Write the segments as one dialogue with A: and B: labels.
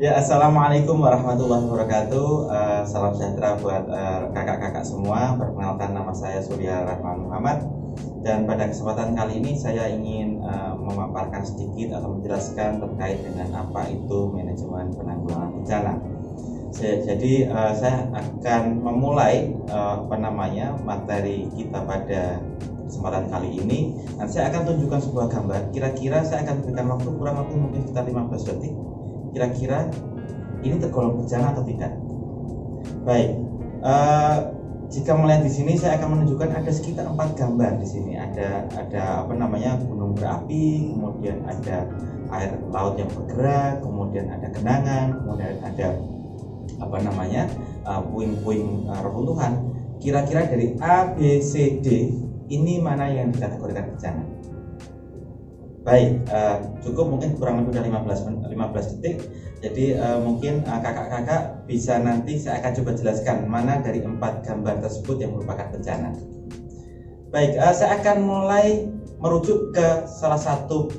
A: Ya, assalamualaikum warahmatullahi wabarakatuh. Salam sejahtera buat kakak-kakak semua. Perkenalkan, nama saya Surya Rahman Muhammad. Dan pada kesempatan kali ini saya ingin memaparkan sedikit atau menjelaskan terkait dengan apa itu manajemen penanggulangan bencana. Saya akan memulai materi kita pada kesempatan kali ini. Nanti saya akan tunjukkan sebuah gambar. Kira-kira saya akan berikan waktu kurang lebih mungkin sekitar 15 detik. Kira-kira ini tergolong bencana atau tidak? Baik, jika melihat di sini saya akan menunjukkan ada sekitar 4 gambar di sini. Ada gunung berapi, kemudian ada air laut yang bergerak, kemudian ada genangan, kemudian ada puing-puing reruntuhan. Kira-kira dari A, B, C, D ini mana yang dikategorikan bencana? Baik, cukup mungkin kurang lebih dari 15 detik. Jadi mungkin kakak-kakak bisa nanti saya akan coba jelaskan mana dari 4 gambar tersebut yang merupakan bencana. Baik, saya akan mulai merujuk ke salah satu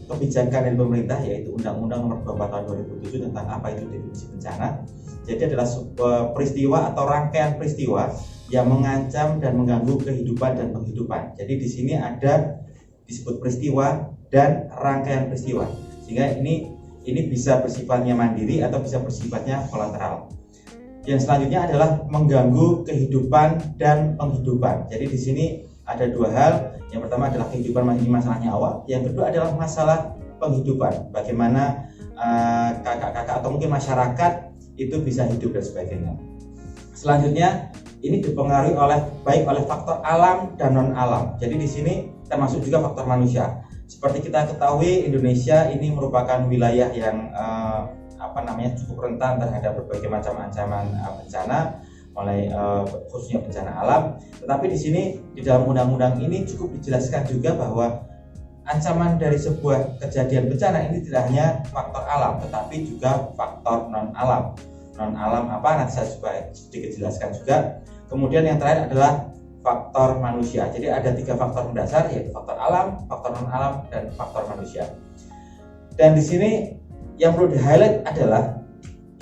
A: kebijakan dari pemerintah, yaitu Undang-Undang Nomor 24 Tahun 2007 tentang apa itu definisi bencana. Jadi adalah sebuah peristiwa atau rangkaian peristiwa yang mengancam dan mengganggu kehidupan dan penghidupan. Jadi di sini ada disebut peristiwa dan rangkaian peristiwa, sehingga ini bisa bersifatnya mandiri atau bisa bersifatnya kolateral. Yang selanjutnya adalah mengganggu kehidupan dan penghidupan. Jadi di sini ada 2 hal. Yang pertama adalah kehidupan, ini masalah nyawa. Yang kedua adalah masalah penghidupan, bagaimana kakak-kakak atau mungkin masyarakat itu bisa hidup dan sebagainya. Selanjutnya ini dipengaruhi baik oleh faktor alam dan non alam. Jadi di sini termasuk juga faktor manusia. Seperti kita ketahui, Indonesia ini merupakan wilayah yang cukup rentan terhadap berbagai macam ancaman bencana, mulai khususnya bencana alam. Tetapi di sini di dalam undang-undang ini cukup dijelaskan juga bahwa ancaman dari sebuah kejadian bencana ini tidak hanya faktor alam, tetapi juga faktor non alam. Non alam apa? Nanti saya coba sedikit jelaskan juga. Kemudian yang terakhir adalah faktor manusia. Jadi ada 3 faktor mendasar, yaitu faktor alam, faktor non alam, dan faktor manusia. Dan di sini yang perlu di-highlight adalah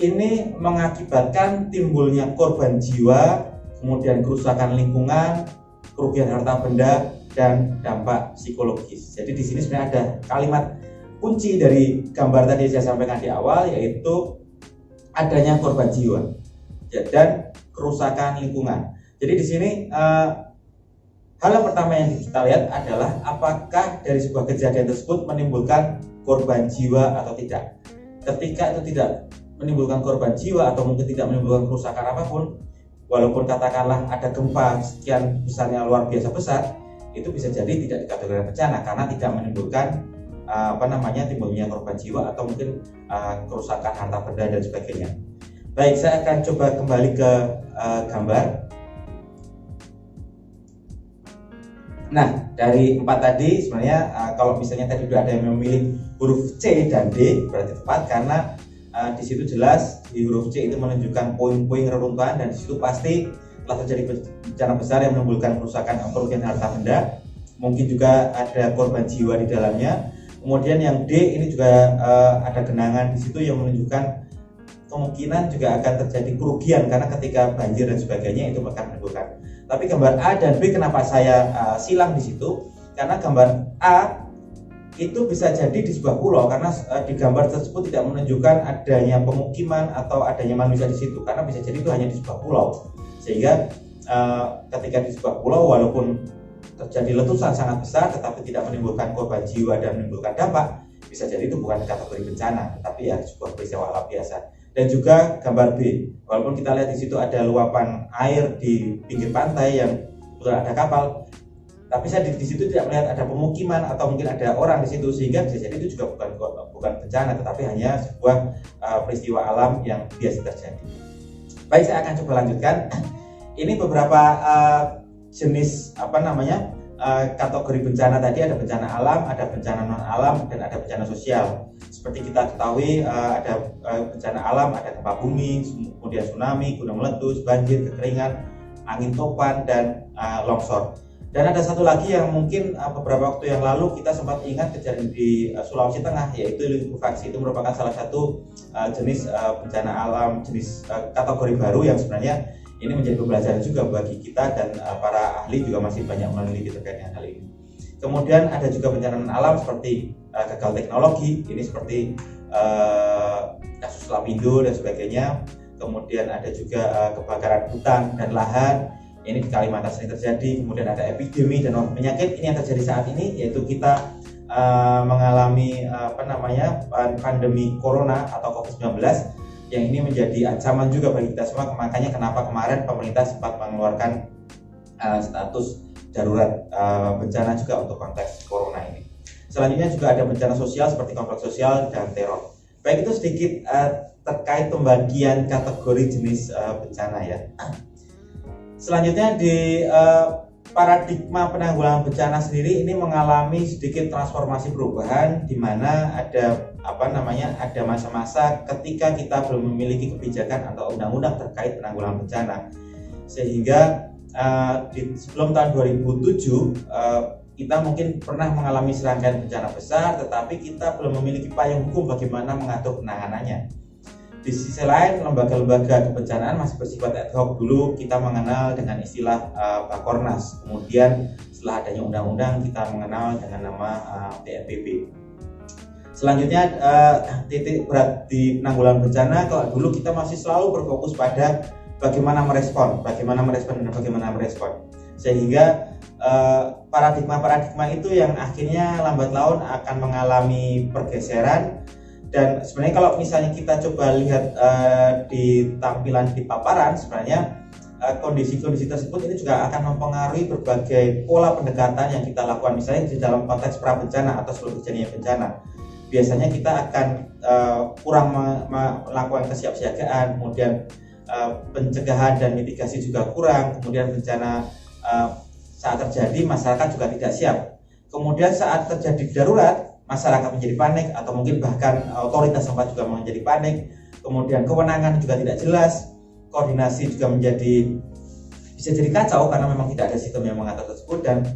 A: ini mengakibatkan timbulnya korban jiwa, kemudian kerusakan lingkungan, kerugian harta benda, dan dampak psikologis. Jadi di sini sebenarnya ada kalimat kunci dari gambar tadi saya sampaikan di awal, yaitu adanya korban jiwa dan kerusakan lingkungan. Jadi di sini hal yang pertama yang kita lihat adalah apakah dari sebuah kejadian tersebut menimbulkan korban jiwa atau tidak. Ketika itu tidak menimbulkan korban jiwa atau mungkin tidak menimbulkan kerusakan apapun, walaupun katakanlah ada gempa sekian besarnya luar biasa besar, itu bisa jadi tidak dikategorikan bencana karena tidak menimbulkan timbulnya korban jiwa atau mungkin kerusakan harta benda dan sebagainya. Baik, saya akan coba kembali ke gambar. Nah, dari 4 tadi sebenarnya kalau misalnya tadi sudah ada yang memilih huruf C dan D berarti tepat, karena di situ jelas di huruf C itu menunjukkan puing-puing reruntuhan, dan di situ pasti telah terjadi bencana besar yang menimbulkan kerugian harta benda, mungkin juga ada korban jiwa di dalamnya. Kemudian yang D ini juga ada genangan di situ yang menunjukkan kemungkinan juga akan terjadi kerugian karena ketika banjir dan sebagainya itu akan menimbulkan. Tapi gambar A dan B kenapa saya silang di situ? Karena gambar A itu bisa jadi di sebuah pulau, karena di gambar tersebut tidak menunjukkan adanya pemukiman atau adanya manusia di situ, karena bisa jadi itu hanya di sebuah pulau. Sehingga ketika di sebuah pulau walaupun terjadi letusan sangat besar tetapi tidak menimbulkan korban jiwa dan menimbulkan dampak, bisa jadi itu bukan kategori bencana, tetapi ya sebuah peristiwa alam biasa. Dan juga gambar B, walaupun kita lihat di situ ada luapan air di pinggir pantai yang sudah ada kapal, tapi saya di situ tidak melihat ada pemukiman atau mungkin ada orang di situ, sehingga bisa jadi itu juga bukan bencana, tetapi hanya sebuah peristiwa alam yang biasa terjadi. Baik, saya akan coba lanjutkan. Ini beberapa jenis kategori bencana tadi. Ada bencana alam, ada bencana non alam, dan ada bencana sosial. Seperti kita ketahui ada bencana alam, ada gempa bumi, kemudian tsunami, gunung meletus, banjir, kekeringan, angin topan, dan longsor. Dan ada satu lagi yang mungkin beberapa waktu yang lalu kita sempat ingat kejadian di Sulawesi Tengah, yaitu likuifaksi. Itu merupakan salah satu jenis bencana alam, jenis kategori baru yang sebenarnya ini menjadi pembelajaran juga bagi kita, dan para ahli juga masih banyak meneliti terkait dengan hal ini. Kemudian ada juga bencana alam seperti gagal teknologi, ini seperti kasus Lapindo dan sebagainya. Kemudian ada juga kebakaran hutan dan lahan, ini di Kalimantan sering terjadi. Kemudian ada epidemi dan penyakit ini yang terjadi saat ini, yaitu kita mengalami pandemi corona atau COVID-19 yang ini menjadi ancaman juga bagi kita semua. Makanya kenapa kemarin pemerintah sempat mengeluarkan status darurat bencana juga untuk konteks corona ini. Selanjutnya juga ada bencana sosial seperti konflik sosial dan teror. Baik, itu sedikit terkait pembagian kategori jenis bencana ya. Selanjutnya di paradigma penanggulangan bencana sendiri ini mengalami sedikit transformasi perubahan, di mana ada ada masa-masa ketika kita belum memiliki kebijakan atau undang-undang terkait penanggulangan bencana, sehingga sebelum tahun 2007 kita mungkin pernah mengalami serangkaian bencana besar, tetapi kita belum memiliki payung hukum bagaimana mengatur penanganannya. Di sisi lain, lembaga-lembaga kebencanaan masih bersifat ad hoc. Dulu kita mengenal dengan istilah Bakornas, kemudian setelah adanya undang-undang kita mengenal dengan nama BNPB. Selanjutnya titik berat di penanggulangan bencana, kalau dulu kita masih selalu berfokus pada bagaimana merespon, sehingga paradigma itu yang akhirnya lambat laun akan mengalami pergeseran. Dan sebenarnya kalau misalnya kita coba lihat di tampilan di paparan, sebenarnya kondisi-kondisi tersebut ini juga akan mempengaruhi berbagai pola pendekatan yang kita lakukan. Misalnya di dalam konteks pra bencana atau sebelum terjadinya bencana, biasanya kita akan kurang melakukan kesiapsiagaan, kemudian pencegahan dan mitigasi juga kurang, kemudian bencana saat terjadi masyarakat juga tidak siap, kemudian saat terjadi darurat masyarakat menjadi panik, atau mungkin bahkan otoritas tempat juga menjadi panik, kemudian kewenangan juga tidak jelas, koordinasi juga bisa jadi kacau karena memang tidak ada sistem yang mengatur tersebut, dan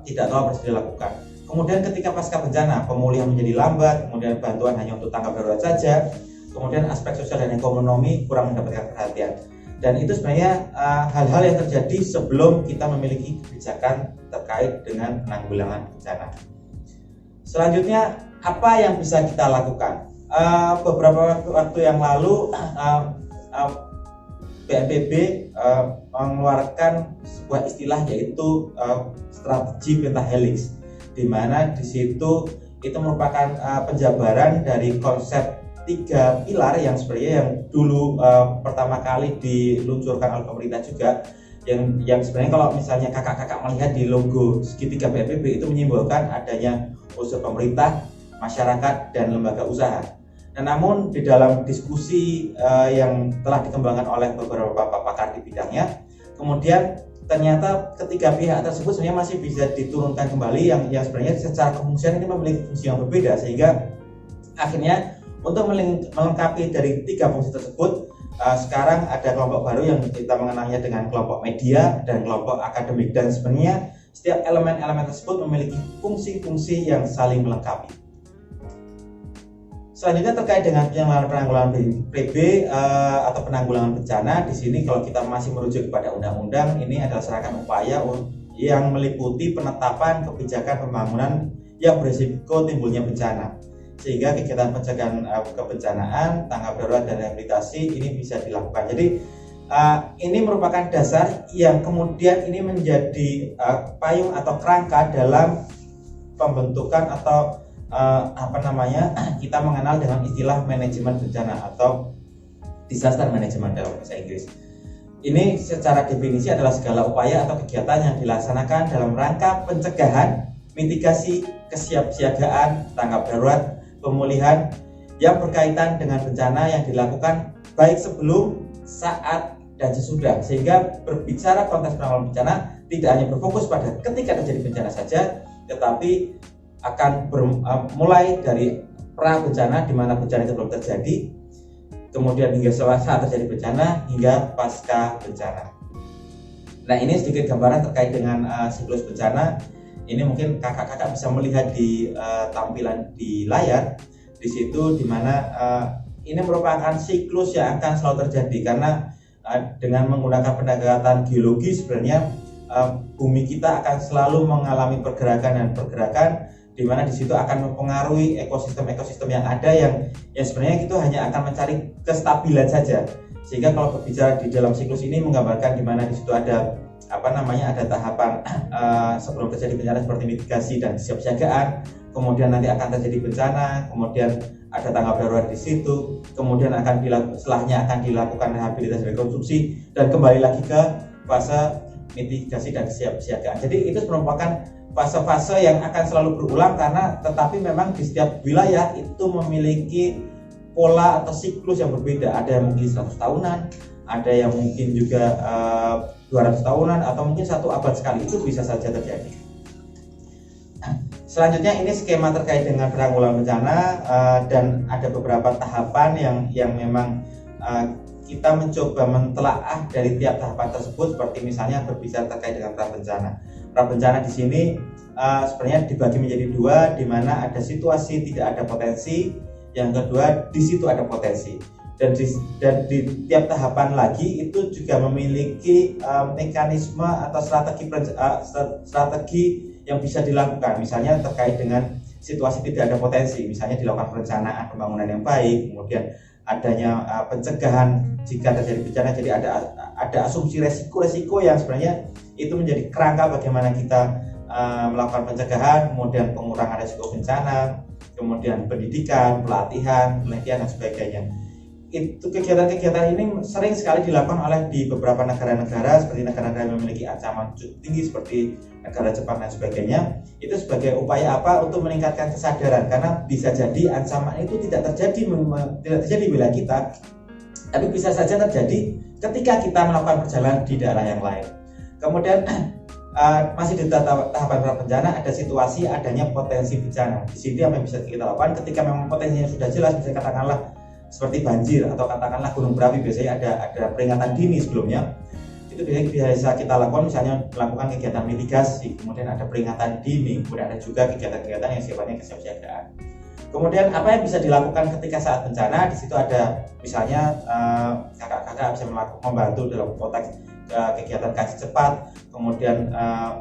A: tidak tahu apa yang harus dilakukan. Kemudian ketika pasca bencana, pemulihan menjadi lambat, kemudian bantuan hanya untuk tanggap darurat saja, kemudian aspek sosial dan ekonomi kurang mendapatkan perhatian. Dan itu sebenarnya hal-hal yang terjadi sebelum kita memiliki kebijakan terkait dengan penanggulangan bencana. Selanjutnya, apa yang bisa kita lakukan? Beberapa waktu yang lalu BNPB mengeluarkan sebuah istilah, yaitu strategi pentahelix, di mana di situ itu merupakan penjabaran dari konsep 3 pilar yang sebenarnya yang dulu pertama kali diluncurkan oleh pemerintah juga, yang sebenarnya kalau misalnya kakak-kakak melihat di logo segitiga BNPB itu menyimbolkan adanya unsur pemerintah, masyarakat, dan lembaga usaha. Nah, namun di dalam diskusi yang telah dikembangkan oleh beberapa pakar di bidangnya, kemudian ternyata ketiga pihak tersebut sebenarnya masih bisa diturunkan kembali, yang sebenarnya secara kefungsian ini memiliki fungsi yang berbeda, sehingga akhirnya untuk melengkapi dari 3 fungsi tersebut, sekarang ada kelompok baru yang kita mengenalnya dengan kelompok media dan kelompok akademik, dan sebenarnya setiap elemen-elemen tersebut memiliki fungsi-fungsi yang saling melengkapi. Selanjutnya terkait dengan penanggulangan PB atau penanggulangan bencana, di sini kalau kita masih merujuk kepada undang-undang, ini adalah serangkaian upaya yang meliputi penetapan kebijakan pembangunan yang berisiko timbulnya bencana, sehingga kegiatan pencegahan kebencanaan, tanggap darurat, dan rehabilitasi ini bisa dilakukan. Jadi ini merupakan dasar yang kemudian ini menjadi payung atau kerangka dalam pembentukan atau kita mengenal dengan istilah manajemen bencana atau disaster management dalam bahasa Inggris. Ini secara definisi adalah segala upaya atau kegiatan yang dilaksanakan dalam rangka pencegahan, mitigasi, kesiapsiagaan, tanggap darurat, pemulihan yang berkaitan dengan bencana yang dilakukan baik sebelum, saat, dan sesudah, sehingga berbicara konteks penanggulangan bencana tidak hanya berfokus pada ketika terjadi bencana saja, tetapi akan mulai dari pra bencana, di mana bencana itu belum terjadi, kemudian hingga saat terjadi bencana, hingga pasca bencana. Nah, ini sedikit gambaran terkait dengan siklus bencana. Ini mungkin kakak-kakak bisa melihat di tampilan di layar. Di situ dimana ini merupakan siklus yang akan selalu terjadi, karena dengan menggunakan pendekatan geologi sebenarnya bumi kita akan selalu mengalami pergerakan dan pergerakan, di mana di situ akan mempengaruhi ekosistem yang ada yang sebenarnya itu hanya akan mencari kestabilan saja. Sehingga kalau berbicara di dalam siklus ini menggambarkan di mana di situ ada ada tahapan sebelum terjadi bencana seperti mitigasi dan kesiapsiagaan, kemudian nanti akan terjadi bencana, kemudian ada tanggap darurat di situ, kemudian setelahnya akan dilakukan rehabilitasi dan rekonstruksi, dan kembali lagi ke fase mitigasi dan kesiapsiagaan. Jadi itu merupakan fase-fase yang akan selalu berulang, karena tetapi memang di setiap wilayah itu memiliki pola atau siklus yang berbeda. Ada yang mungkin 100 tahunan, ada yang mungkin juga 200 tahunan, atau mungkin 1 abad sekali, itu bisa saja terjadi. Selanjutnya ini skema terkait dengan penanggulangan bencana, dan ada beberapa tahapan yang memang kita mencoba mentelaah dari tiap tahapan tersebut, seperti misalnya berbicara terkait dengan prabencana. Prabencana di sini sebenarnya dibagi menjadi 2, di mana ada situasi tidak ada potensi, yang kedua di situ ada potensi. Dan di tiap tahapan lagi itu juga memiliki mekanisme atau strategi yang bisa dilakukan. Misalnya terkait dengan situasi tidak ada potensi, misalnya dilakukan perencanaan pembangunan yang baik, kemudian adanya pencegahan jika terjadi bencana. Jadi ada asumsi resiko yang sebenarnya itu menjadi kerangka bagaimana kita melakukan pencegahan, kemudian pengurangan resiko bencana, kemudian pendidikan, pelatihan, penelitian, dan sebagainya. Itu kegiatan-kegiatan ini sering sekali dilakukan oleh di beberapa negara-negara, seperti negara-negara yang memiliki ancaman cukup tinggi seperti negara Jepang dan sebagainya. Itu sebagai upaya untuk meningkatkan kesadaran, karena bisa jadi ancaman itu tidak terjadi di wilayah kita, tapi bisa saja terjadi ketika kita melakukan perjalanan di daerah yang lain. Kemudian masih di tahapan prabencana, ada situasi adanya potensi bencana. Di sini apa yang bisa kita lakukan ketika memang potensinya sudah jelas, misalnya katakanlah seperti banjir atau katakanlah gunung berapi, biasanya ada peringatan dini sebelumnya. Itu biasa kita lakukan, misalnya melakukan kegiatan mitigasi, kemudian ada peringatan dini, kemudian ada juga kegiatan-kegiatan yang sifatnya kesiapsiagaan. Kemudian apa yang bisa dilakukan ketika saat bencana? Di situ ada misalnya kakak-kakak bisa membantu dalam konteks kegiatan kaji cepat, kemudian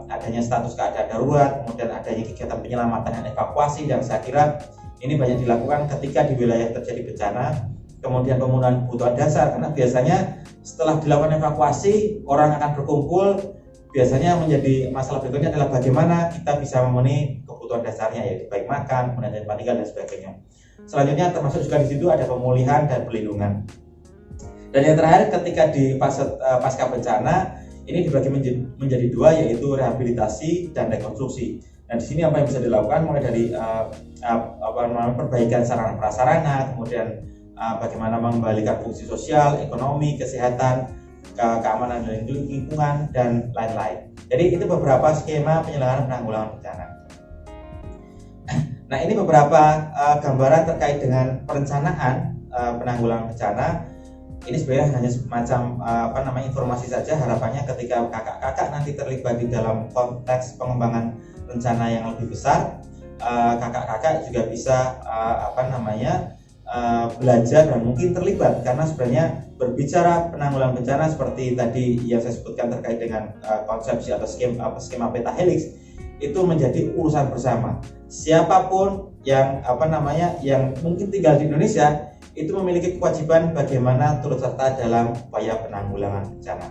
A: adanya status keadaan darurat, kemudian adanya kegiatan penyelamatan dan evakuasi, yang saya kira ini banyak dilakukan ketika di wilayah terjadi bencana. Kemudian pemenuhan kebutuhan dasar, karena biasanya setelah dilakukan evakuasi orang akan berkumpul, biasanya menjadi masalah berikutnya adalah bagaimana kita bisa memenuhi kebutuhan dasarnya, yaitu baik makan, kemudian tempat tinggal dan sebagainya. Selanjutnya termasuk juga di situ ada pemulihan dan perlindungan. Dan yang terakhir ketika di fase pasca bencana ini dibagi menjadi 2, yaitu rehabilitasi dan rekonstruksi. Dan di sini apa yang bisa dilakukan mulai dari perbaikan sarana prasarana, kemudian bagaimana mengembalikan fungsi sosial, ekonomi, kesehatan, keamanan dan lingkungan, dan lain-lain. Jadi itu beberapa skema penyelenggaraan penanggulangan bencana. Nah, ini beberapa gambaran terkait dengan perencanaan penanggulangan bencana. Ini sebenarnya hanya semacam informasi saja. Harapannya ketika kakak-kakak nanti terlibat di dalam konteks pengembangan rencana yang lebih besar, kakak-kakak juga bisa belajar dan mungkin terlibat, karena sebenarnya berbicara penanggulangan bencana seperti tadi yang saya sebutkan terkait dengan konsepsi atau skema peta helix, itu menjadi urusan bersama. Siapapun yang yang mungkin tinggal di Indonesia itu memiliki kewajiban bagaimana turut serta dalam upaya penanggulangan bencana.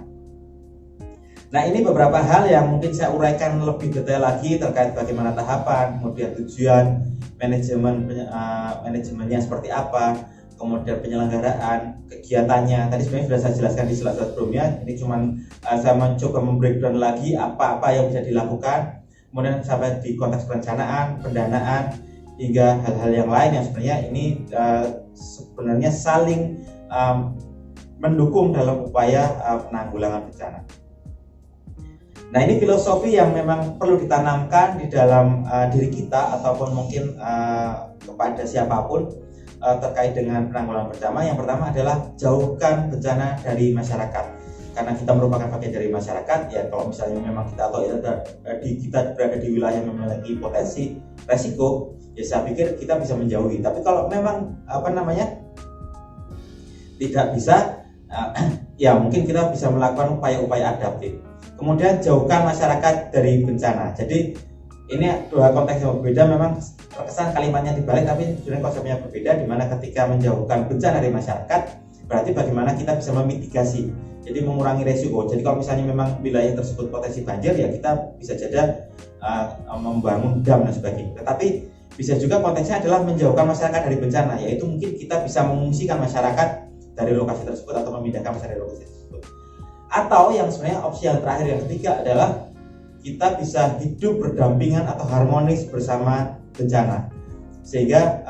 A: Nah, ini beberapa hal yang mungkin saya uraikan lebih detail lagi terkait bagaimana tahapan, kemudian tujuan, manajemennya seperti apa, kemudian penyelenggaraan, kegiatannya. Tadi sebenarnya sudah saya jelaskan di slide sebelumnya. Ini cuman saya mencoba membreakdown lagi apa-apa yang bisa dilakukan, kemudian sampai di konteks perencanaan, pendanaan, hingga hal-hal yang lain yang sebenarnya ini sebenarnya saling mendukung dalam upaya penanggulangan bencana. Nah, ini filosofi yang memang perlu ditanamkan di dalam diri kita ataupun mungkin kepada siapapun terkait dengan penanggulangan bencana. Yang pertama adalah jauhkan bencana dari masyarakat. karena kita merupakan bagian dari masyarakat, ya kalau misalnya memang kita atau kita berada di wilayah yang memiliki potensi resiko, ya saya pikir kita bisa menjauhi. Tapi kalau memang tidak bisa, ya mungkin kita bisa melakukan upaya-upaya adaptif. Kemudian jauhkan masyarakat dari bencana. Jadi ini dua konteks yang berbeda, memang terkesan kalimatnya dibalik tapi sebenarnya konsepnya berbeda, di mana ketika menjauhkan bencana dari masyarakat berarti bagaimana kita bisa memitigasi, jadi mengurangi resiko. Jadi kalau misalnya memang wilayah tersebut potensi banjir, ya kita bisa saja membangun dam dan sebagainya. Tetapi bisa juga konteksnya adalah menjauhkan masyarakat dari bencana, yaitu mungkin kita bisa mengungsikan masyarakat dari lokasi tersebut atau memindahkan masyarakat dari lokasi tersebut. Atau yang sebenarnya opsi yang terakhir, yang ketiga adalah kita bisa hidup berdampingan atau harmonis bersama bencana, sehingga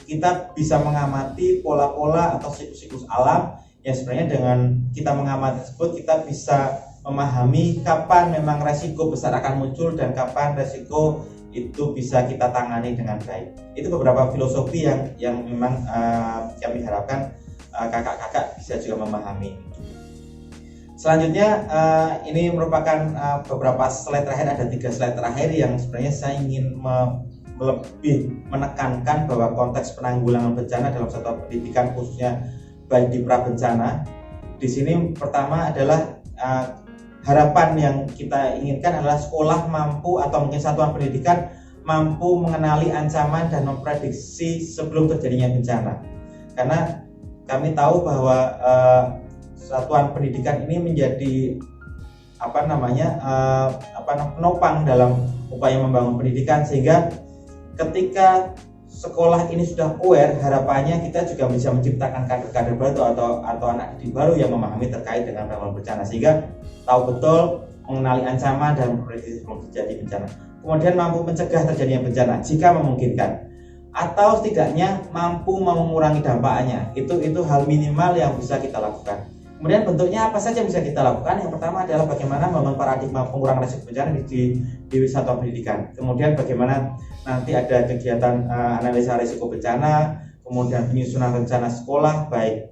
A: kita bisa mengamati pola-pola atau siklus-siklus alam yang sebenarnya dengan kita mengamati tersebut kita bisa memahami kapan memang resiko besar akan muncul dan kapan resiko itu bisa kita tangani dengan baik. Itu beberapa filosofi yang memang kami harapkan kakak-kakak bisa juga memahami. Selanjutnya ini merupakan beberapa slide terakhir, ada 3 slide terakhir yang sebenarnya saya ingin lebih menekankan bahwa konteks penanggulangan bencana dalam satuan pendidikan khususnya baik di prabencana. Di sini pertama adalah harapan yang kita inginkan adalah sekolah mampu atau mungkin satuan pendidikan mampu mengenali ancaman dan memprediksi sebelum terjadinya bencana. Karena kami tahu bahwa satuan pendidikan ini menjadi penopang dalam upaya membangun pendidikan, sehingga ketika sekolah ini sudah aware, harapannya kita juga bisa menciptakan kader-kader baru atau anak didik baru yang memahami terkait dengan penanggulangan bencana, sehingga tahu betul mengenali ancaman dan memprediksi sebelum terjadi bencana. Kemudian mampu mencegah terjadinya bencana jika memungkinkan, atau setidaknya mampu mengurangi dampaknya. Itu hal minimal yang bisa kita lakukan. Kemudian bentuknya apa saja bisa kita lakukan? Yang pertama adalah bagaimana membangun paradigma pengurangan risiko bencana di satuan pendidikan. Kemudian bagaimana nanti ada kegiatan analisa risiko bencana, kemudian penyusunan rencana sekolah baik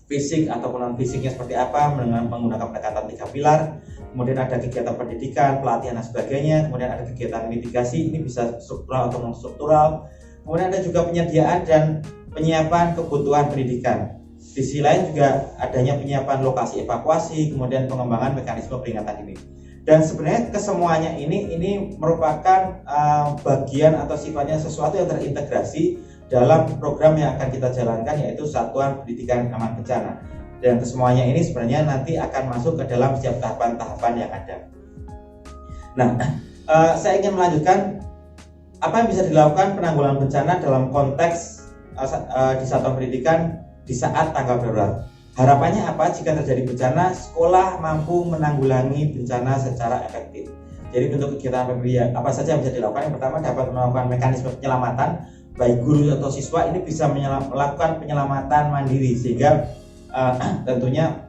A: fisik ataupun non fisiknya seperti apa dengan menggunakan pendekatan 3 pilar. Kemudian ada kegiatan pendidikan, pelatihan dan sebagainya. Kemudian ada kegiatan mitigasi, ini bisa struktural atau non struktural. Kemudian ada juga penyediaan dan penyiapan kebutuhan pendidikan. Di sisi lain juga adanya penyiapan lokasi evakuasi, kemudian pengembangan mekanisme peringatan dini. Dan sebenarnya kesemuanya ini merupakan bagian atau sifatnya sesuatu yang terintegrasi dalam program yang akan kita jalankan, yaitu Satuan Pendidikan Aman Bencana. Dan kesemuanya ini sebenarnya nanti akan masuk ke dalam setiap tahapan-tahapan yang ada. Nah, saya ingin melanjutkan apa yang bisa dilakukan penanggulangan bencana dalam konteks di satuan pendidikan di saat tanggap darurat. Harapannya apa? Jika terjadi bencana, sekolah mampu menanggulangi bencana secara efektif. Jadi bentuk kegiatan apa saja yang bisa dilakukan? Yang pertama, dapat melakukan mekanisme penyelamatan, baik guru atau siswa ini bisa melakukan penyelamatan mandiri, sehingga tentunya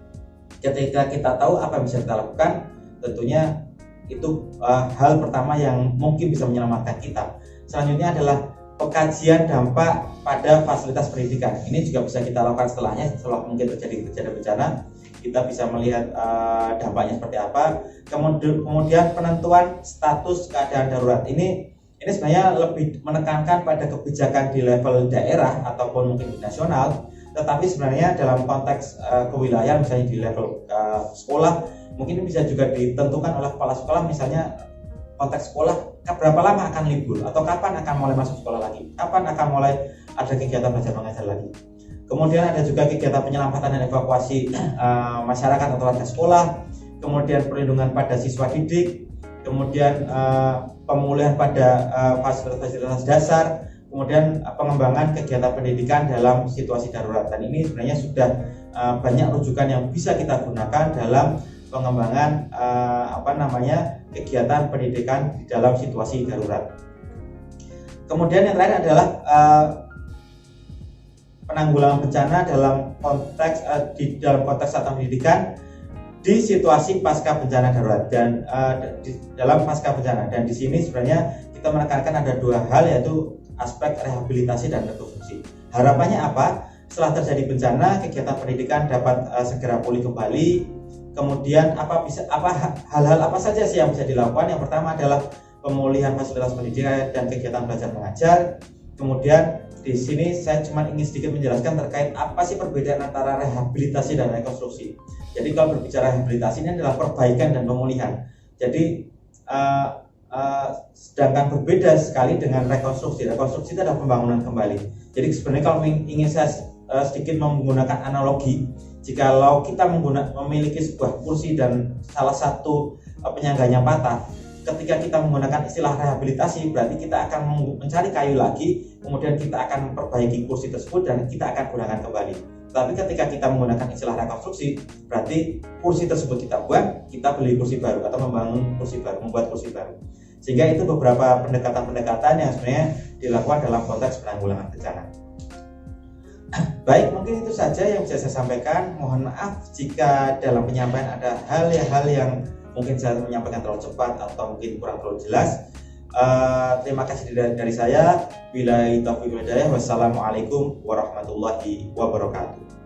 A: ketika kita tahu apa yang bisa kita lakukan, tentunya itu hal pertama yang mungkin bisa menyelamatkan kita. Selanjutnya adalah pengkajian dampak pada fasilitas pendidikan. Ini juga bisa kita lakukan setelah mungkin terjadi bencana, kita bisa melihat dampaknya seperti apa. Kemudian penentuan status keadaan darurat. Ini sebenarnya lebih menekankan pada kebijakan di level daerah ataupun mungkin di nasional, tetapi sebenarnya dalam konteks kewilayahan, misalnya di level sekolah, mungkin bisa juga ditentukan oleh kepala sekolah, misalnya konteks sekolah berapa lama akan libur, atau kapan akan mulai masuk sekolah lagi, kapan akan mulai ada kegiatan belajar mengajar lagi. Kemudian ada juga kegiatan penyelamatan dan evakuasi masyarakat atau warga sekolah, kemudian perlindungan pada siswa didik, kemudian pemulihan pada fasilitas dasar, kemudian pengembangan kegiatan pendidikan dalam situasi darurat. Dan ini sebenarnya sudah banyak rujukan yang bisa kita gunakan dalam pengembangan kegiatan pendidikan di dalam situasi darurat. Kemudian yang terakhir adalah penanggulangan bencana dalam konteks satuan pendidikan di situasi pasca bencana darurat dan dalam pasca bencana. Dan di sini sebenarnya kita menekankan ada 2 hal, yaitu aspek rehabilitasi dan rekonstruksi. Harapannya apa? setelah terjadi bencana kegiatan pendidikan dapat segera pulih kembali. Kemudian hal-hal apa saja sih yang bisa dilakukan? Yang pertama adalah pemulihan fasilitas pendidikan dan kegiatan belajar mengajar. Kemudian di sini saya cuma ingin sedikit menjelaskan terkait apa sih perbedaan antara rehabilitasi dan rekonstruksi. Jadi kalau berbicara rehabilitasi ini adalah perbaikan dan pemulihan. Jadi sedangkan berbeda sekali dengan rekonstruksi. Rekonstruksi itu adalah pembangunan kembali. Jadi sebenarnya kalau ingin saya sedikit menggunakan analogi, jikalau kita memiliki sebuah kursi dan salah satu penyangganya patah, ketika kita menggunakan istilah rehabilitasi berarti kita akan mencari kayu lagi, kemudian kita akan memperbaiki kursi tersebut dan kita akan gunakan kembali. Tapi ketika kita menggunakan istilah rekonstruksi, berarti kursi tersebut kita buang, kita beli kursi baru atau membangun kursi baru, membuat kursi baru. Sehingga itu beberapa pendekatan-pendekatan yang sebenarnya dilakukan dalam konteks penanggulangan bencana. Baik, mungkin itu saja yang bisa saya sampaikan. Mohon maaf jika dalam penyampaian ada hal-hal yang mungkin saya menyampaikan terlalu cepat atau mungkin kurang terlalu jelas. Terima kasih dari saya. Billahi taufiq wal hidayah. Wassalamualaikum warahmatullahi wabarakatuh.